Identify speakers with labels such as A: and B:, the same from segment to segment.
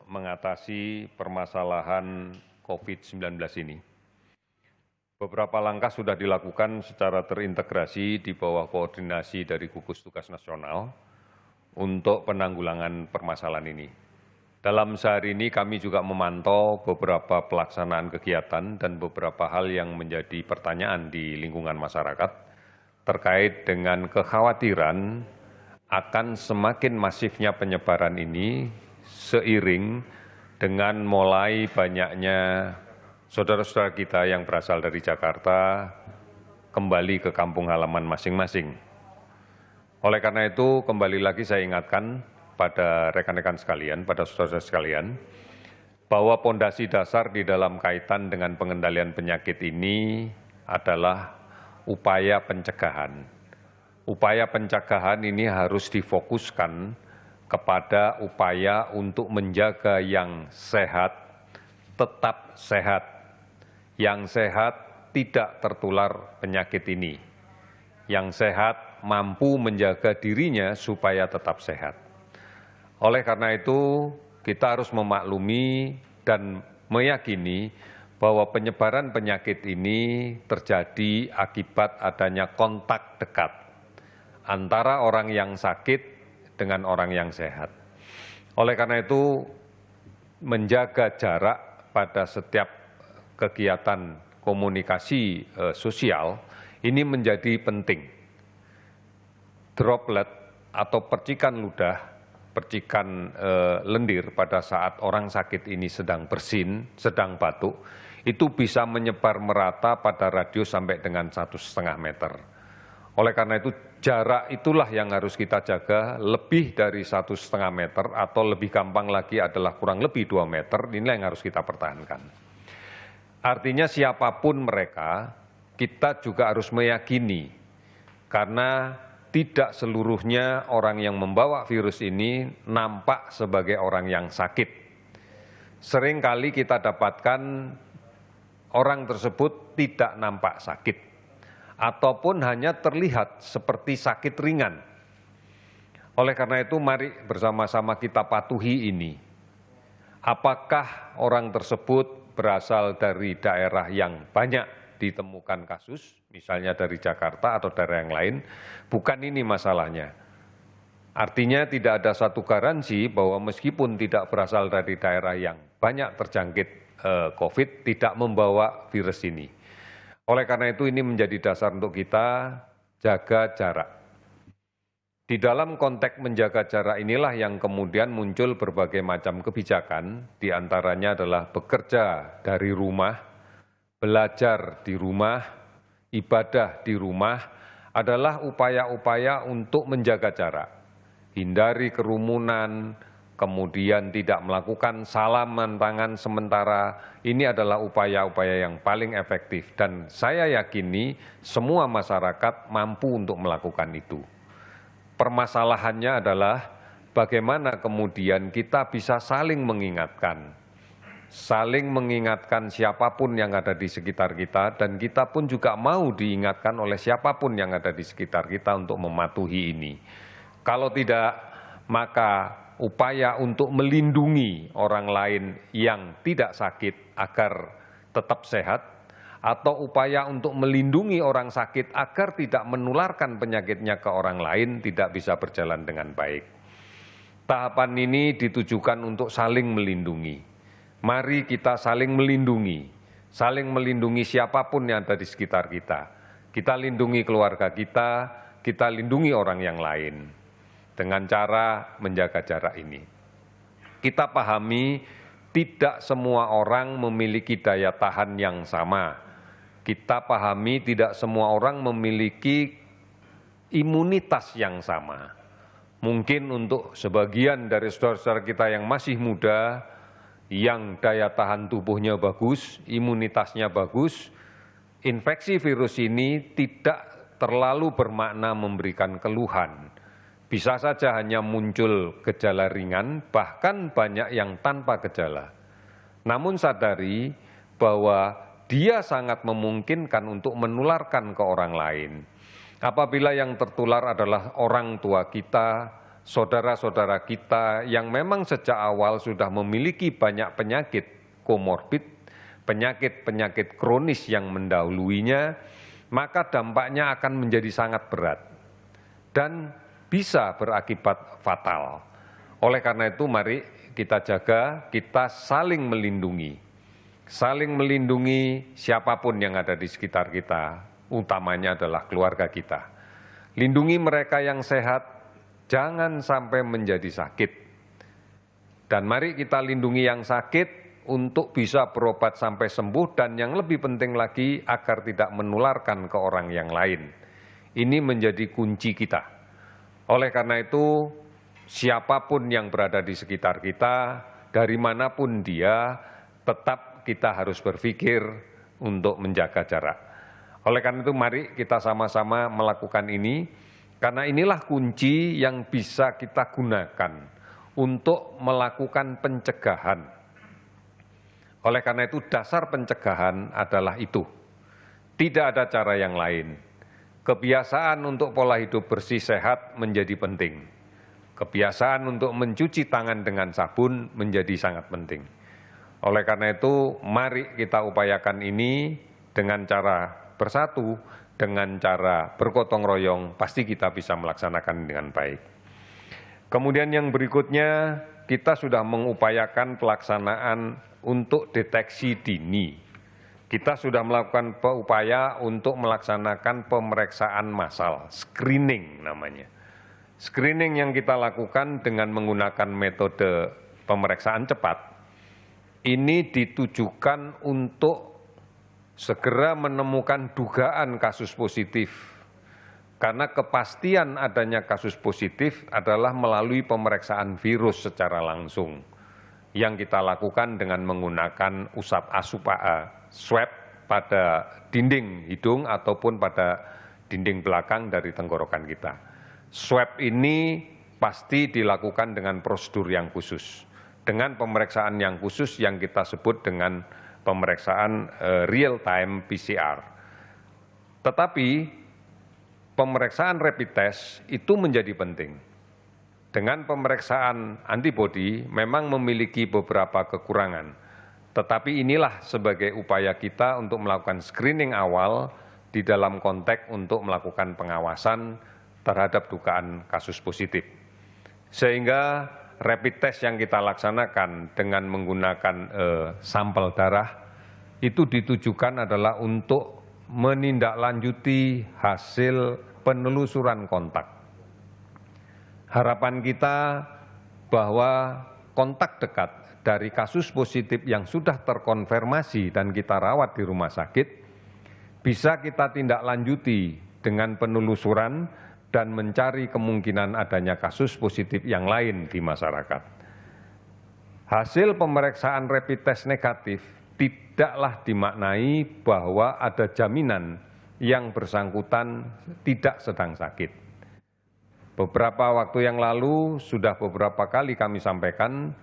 A: mengatasi permasalahan COVID-19 ini. Beberapa langkah sudah dilakukan secara terintegrasi di bawah koordinasi dari gugus tugas nasional untuk penanggulangan permasalahan ini. Dalam sehari ini kami juga memantau beberapa pelaksanaan kegiatan dan beberapa hal yang menjadi pertanyaan di lingkungan masyarakat terkait dengan kekhawatiran akan semakin masifnya penyebaran ini seiring dengan mulai banyaknya saudara-saudara kita yang berasal dari Jakarta kembali ke kampung halaman masing-masing. Oleh karena itu, kembali lagi saya ingatkan pada rekan-rekan sekalian, pada saudara-saudara sekalian, bahwa pondasi dasar di dalam kaitan dengan pengendalian penyakit ini adalah upaya pencegahan. Upaya pencegahan ini harus difokuskan kepada upaya untuk menjaga yang sehat, tetap sehat. Yang sehat tidak tertular penyakit ini. Yang sehat mampu menjaga dirinya supaya tetap sehat. Oleh karena itu, kita harus memaklumi dan meyakini bahwa penyebaran penyakit ini terjadi akibat adanya kontak dekat antara orang yang sakit dengan orang yang sehat. Oleh karena itu, menjaga jarak pada setiap kegiatan komunikasi sosial ini menjadi penting. Droplet atau percikan ludah, percikan lendir pada saat orang sakit ini sedang bersin, sedang batuk, itu bisa menyebar merata pada radius sampai dengan 1,5 meter. Oleh karena itu, jarak itulah yang harus kita jaga, lebih dari 1,5 meter atau lebih gampang lagi adalah kurang lebih 2 meter, inilah yang harus kita pertahankan. Artinya siapapun mereka, kita juga harus meyakini, karena tidak seluruhnya orang yang membawa virus ini nampak sebagai orang yang sakit. Seringkali kita dapatkan orang tersebut tidak nampak sakit, ataupun hanya terlihat seperti sakit ringan. Oleh karena itu, mari bersama-sama kita patuhi ini. Apakah orang tersebut berasal dari daerah yang banyak ditemukan kasus, misalnya dari Jakarta atau daerah yang lain? Bukan ini masalahnya. Artinya tidak ada satu garansi bahwa meskipun tidak berasal dari daerah yang banyak terjangkit COVID, tidak membawa virus ini. Oleh karena itu, ini menjadi dasar untuk kita jaga jarak. Di dalam konteks menjaga jarak inilah yang kemudian muncul berbagai macam kebijakan, di antaranya adalah bekerja dari rumah, belajar di rumah, ibadah di rumah, adalah upaya-upaya untuk menjaga jarak. Hindari kerumunan, kemudian tidak melakukan salaman tangan sementara, ini adalah upaya-upaya yang paling efektif. Dan saya yakini semua masyarakat mampu untuk melakukan itu. Permasalahannya adalah bagaimana kemudian kita bisa saling mengingatkan siapapun yang ada di sekitar kita, dan kita pun juga mau diingatkan oleh siapapun yang ada di sekitar kita untuk mematuhi ini. Kalau tidak, maka upaya untuk melindungi orang lain yang tidak sakit agar tetap sehat, atau upaya untuk melindungi orang sakit agar tidak menularkan penyakitnya ke orang lain tidak bisa berjalan dengan baik. Tahapan ini ditujukan untuk saling melindungi. Mari kita saling melindungi siapapun yang ada di sekitar kita. Kita lindungi keluarga kita lindungi orang yang lain dengan cara menjaga jarak ini. Kita pahami tidak semua orang memiliki daya tahan yang sama. Kita pahami tidak semua orang memiliki imunitas yang sama. Mungkin untuk sebagian dari saudara-saudara kita yang masih muda, yang daya tahan tubuhnya bagus, imunitasnya bagus, infeksi virus ini tidak terlalu bermakna memberikan keluhan. Bisa saja hanya muncul gejala ringan, bahkan banyak yang tanpa gejala. Namun sadari bahwa dia sangat memungkinkan untuk menularkan ke orang lain. Apabila yang tertular adalah orang tua kita, saudara-saudara kita yang memang sejak awal sudah memiliki banyak penyakit komorbid, penyakit-penyakit kronis yang mendahuluinya, maka dampaknya akan menjadi sangat berat dan bisa berakibat fatal. Oleh karena itu, mari kita jaga, kita saling melindungi siapapun yang ada di sekitar kita, utamanya adalah keluarga kita. Lindungi mereka yang sehat, jangan sampai menjadi sakit. Dan mari kita lindungi yang sakit untuk bisa berobat sampai sembuh, dan yang lebih penting lagi agar tidak menularkan ke orang yang lain. Ini menjadi kunci kita. Oleh karena itu, siapapun yang berada di sekitar kita, dari manapun dia, tetap kita harus berpikir untuk menjaga jarak. Oleh karena itu, mari kita sama-sama melakukan ini, karena inilah kunci yang bisa kita gunakan untuk melakukan pencegahan. Oleh karena itu, dasar pencegahan adalah itu. Tidak ada cara yang lain. Kebiasaan untuk pola hidup bersih sehat menjadi penting. Kebiasaan untuk mencuci tangan dengan sabun menjadi sangat penting. Oleh karena itu, mari kita upayakan ini dengan cara bersatu, dengan cara bergotong royong, pasti kita bisa melaksanakan dengan baik. Kemudian yang berikutnya, kita sudah mengupayakan pelaksanaan untuk deteksi dini. Kita sudah melakukan upaya untuk melaksanakan pemeriksaan massal, screening namanya. Screening yang kita lakukan dengan menggunakan metode pemeriksaan cepat, ini ditujukan untuk segera menemukan dugaan kasus positif. Karena kepastian adanya kasus positif adalah melalui pemeriksaan virus secara langsung, yang kita lakukan dengan menggunakan swab pada dinding hidung ataupun pada dinding belakang dari tenggorokan kita. Swab ini pasti dilakukan dengan prosedur yang khusus, dengan pemeriksaan yang khusus yang kita sebut dengan pemeriksaan real-time PCR. Tetapi pemeriksaan rapid test itu menjadi penting. Dengan pemeriksaan antibodi memang memiliki beberapa kekurangan, tetapi inilah sebagai upaya kita untuk melakukan screening awal di dalam konteks untuk melakukan pengawasan terhadap dugaan kasus positif. Sehingga rapid test yang kita laksanakan dengan menggunakan sampel darah itu ditujukan adalah untuk menindaklanjuti hasil penelusuran kontak. Harapan kita bahwa kontak dekat dari kasus positif yang sudah terkonfirmasi dan kita rawat di rumah sakit bisa kita tindak lanjuti dengan penelusuran dan mencari kemungkinan adanya kasus positif yang lain di masyarakat. Hasil pemeriksaan rapid test negatif tidaklah dimaknai bahwa ada jaminan yang bersangkutan tidak sedang sakit. Beberapa waktu yang lalu sudah beberapa kali kami sampaikan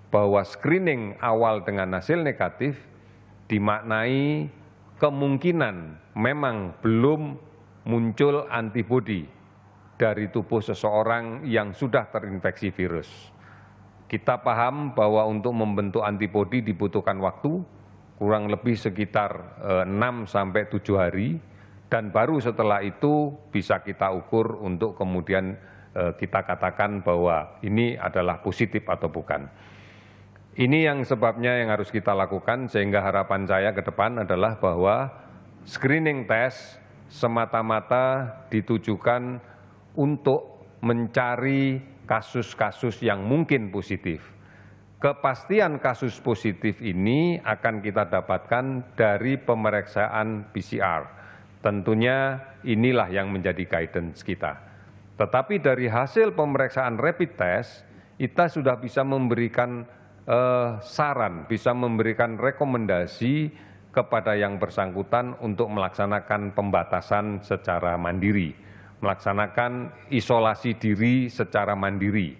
A: bahwa screening awal dengan hasil negatif dimaknai kemungkinan memang belum muncul antibodi dari tubuh seseorang yang sudah terinfeksi virus. Kita paham bahwa untuk membentuk antibodi dibutuhkan waktu kurang lebih sekitar 6–7 hari, dan baru setelah itu bisa kita ukur untuk kemudian kita katakan bahwa ini adalah positif atau bukan. Ini yang sebabnya yang harus kita lakukan, sehingga harapan saya ke depan adalah bahwa screening test semata-mata ditujukan untuk mencari kasus-kasus yang mungkin positif. Kepastian kasus positif ini akan kita dapatkan dari pemeriksaan PCR. Tentunya inilah yang menjadi guidance kita. Tetapi dari hasil pemeriksaan rapid test, kita sudah bisa memberikan saran, bisa memberikan rekomendasi kepada yang bersangkutan untuk melaksanakan pembatasan secara mandiri, melaksanakan isolasi diri secara mandiri,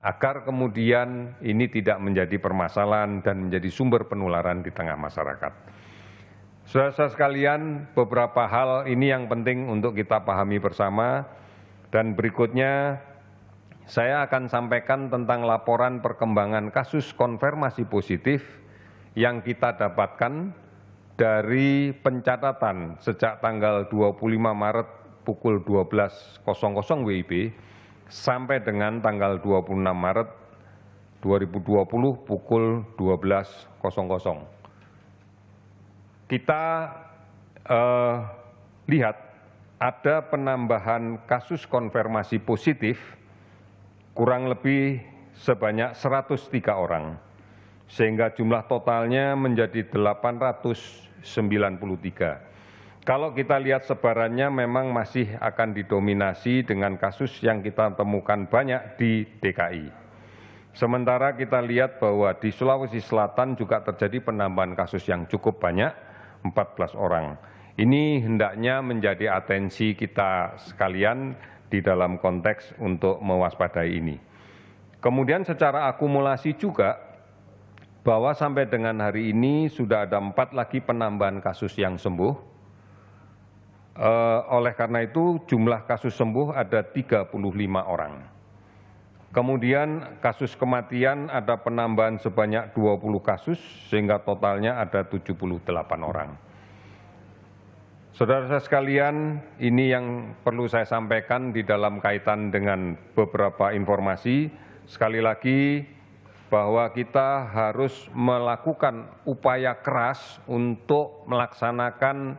A: agar kemudian ini tidak menjadi permasalahan dan menjadi sumber penularan di tengah masyarakat. Saudara-saudara sekalian, beberapa hal ini yang penting untuk kita pahami bersama, dan berikutnya saya akan sampaikan tentang laporan perkembangan kasus konfirmasi positif yang kita dapatkan dari pencatatan sejak tanggal 25 Maret pukul 12.00 WIB sampai dengan tanggal 26 Maret 2020 pukul 12.00. Kita lihat ada penambahan kasus konfirmasi positif kurang lebih sebanyak 103 orang, sehingga jumlah totalnya menjadi 893. Kalau kita lihat sebarannya memang masih akan didominasi dengan kasus yang kita temukan banyak di DKI. Sementara kita lihat bahwa di Sulawesi Selatan juga terjadi penambahan kasus yang cukup banyak, 14 orang. Ini hendaknya menjadi atensi kita sekalian di dalam konteks untuk mewaspadai ini. Kemudian secara akumulasi juga, bahwa sampai dengan hari ini sudah ada 4 lagi penambahan kasus yang sembuh. Oleh karena itu jumlah kasus sembuh ada 35 orang. Kemudian kasus kematian ada penambahan sebanyak 20 kasus sehingga totalnya ada 78 orang. Saudara-saudara sekalian, ini yang perlu saya sampaikan di dalam kaitan dengan beberapa informasi. Sekali lagi, bahwa kita harus melakukan upaya keras untuk melaksanakan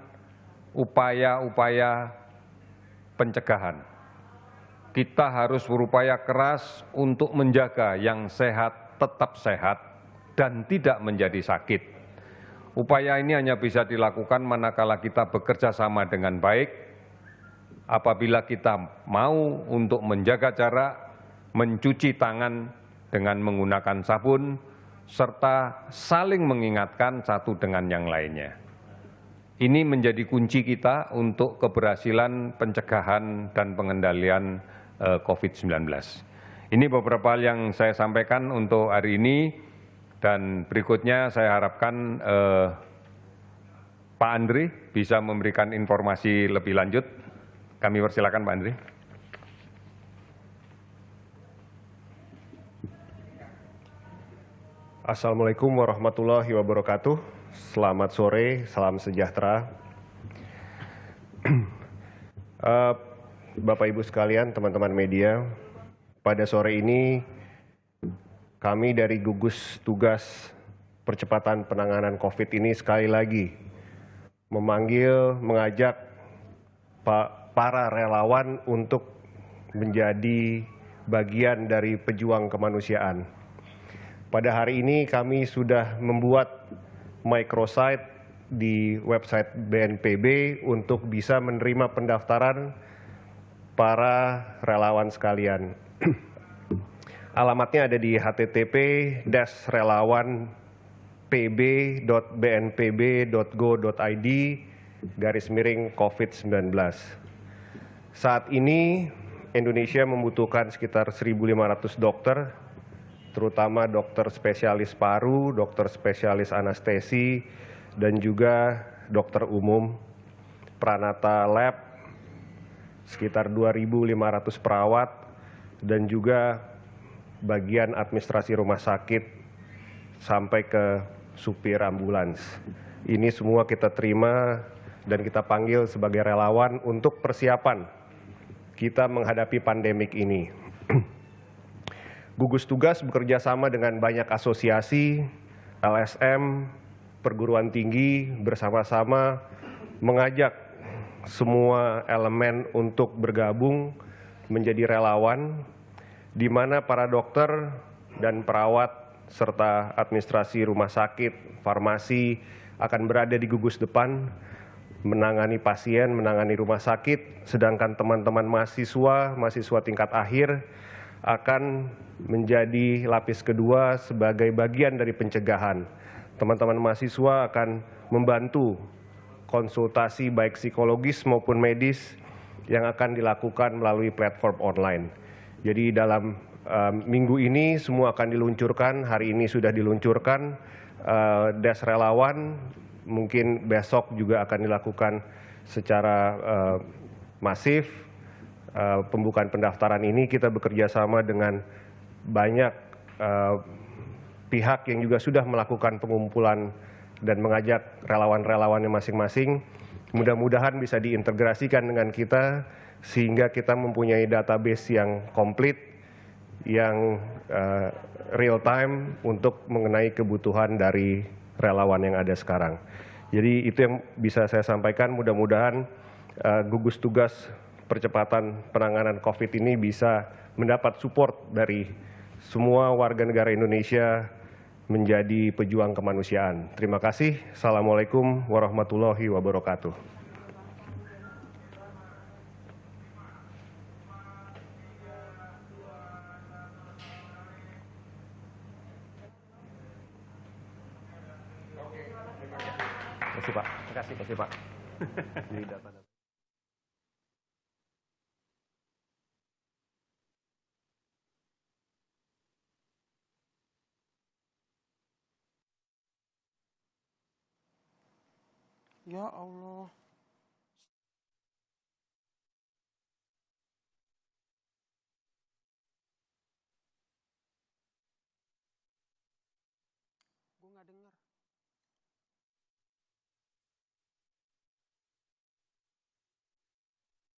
A: upaya-upaya pencegahan. Kita harus berupaya keras untuk menjaga yang sehat tetap sehat dan tidak menjadi sakit. Upaya ini hanya bisa dilakukan manakala kita bekerja sama dengan baik, apabila kita mau untuk menjaga jarak, mencuci tangan dengan menggunakan sabun, serta saling mengingatkan satu dengan yang lainnya. Ini menjadi kunci kita untuk keberhasilan pencegahan dan pengendalian COVID-19. Ini beberapa hal yang saya sampaikan untuk hari ini. Dan berikutnya saya harapkan Pak Andri bisa memberikan informasi lebih lanjut. Kami persilakan Pak Andri.
B: Assalamualaikum warahmatullahi wabarakatuh. Selamat sore, salam sejahtera. Bapak Ibu sekalian, teman-teman media, pada sore ini kami dari gugus tugas percepatan penanganan COVID ini sekali lagi mengajak para relawan untuk menjadi bagian dari pejuang kemanusiaan. Pada hari ini kami sudah membuat microsite di website BNPB untuk bisa menerima pendaftaran para relawan sekalian. Alamatnya ada di http://relawan.pb.go.id/COVID-19. Saat ini Indonesia membutuhkan sekitar 1.500 dokter, terutama dokter spesialis paru, dokter spesialis anestesi, dan juga dokter umum, pranata lab, sekitar 2.500 perawat, dan juga bagian administrasi rumah sakit sampai ke supir ambulans. Ini semua kita terima dan kita panggil sebagai relawan untuk persiapan kita menghadapi pandemik ini. Gugus tugas bekerja sama dengan banyak asosiasi, LSM, perguruan tinggi bersama-sama mengajak semua elemen untuk bergabung menjadi relawan, di mana para dokter dan perawat serta administrasi rumah sakit, farmasi akan berada di gugus depan, menangani pasien, menangani rumah sakit, sedangkan teman-teman mahasiswa tingkat akhir akan menjadi lapis kedua sebagai bagian dari pencegahan. Teman-teman mahasiswa akan membantu konsultasi baik psikologis maupun medis yang akan dilakukan melalui platform online. Jadi dalam minggu ini semua akan diluncurkan, hari ini sudah diluncurkan, Des Relawan, mungkin besok juga akan dilakukan secara masif, pembukaan pendaftaran ini kita bekerja sama dengan banyak pihak yang juga sudah melakukan pengumpulan dan mengajak relawan-relawannya masing-masing. Mudah-mudahan bisa diintegrasikan dengan kita sehingga kita mempunyai database yang komplit, yang real time untuk mengenai kebutuhan dari relawan yang ada sekarang. Jadi itu yang bisa saya sampaikan, mudah-mudahan gugus tugas percepatan penanganan COVID ini bisa mendapat support dari semua warga negara Indonesia menjadi pejuang kemanusiaan. Terima kasih. Assalamualaikum warahmatullahi wabarakatuh. Terima kasih Pak. Terima kasih Pak. Jadi data-data.
C: Ya Allah. Gue nggak dengar.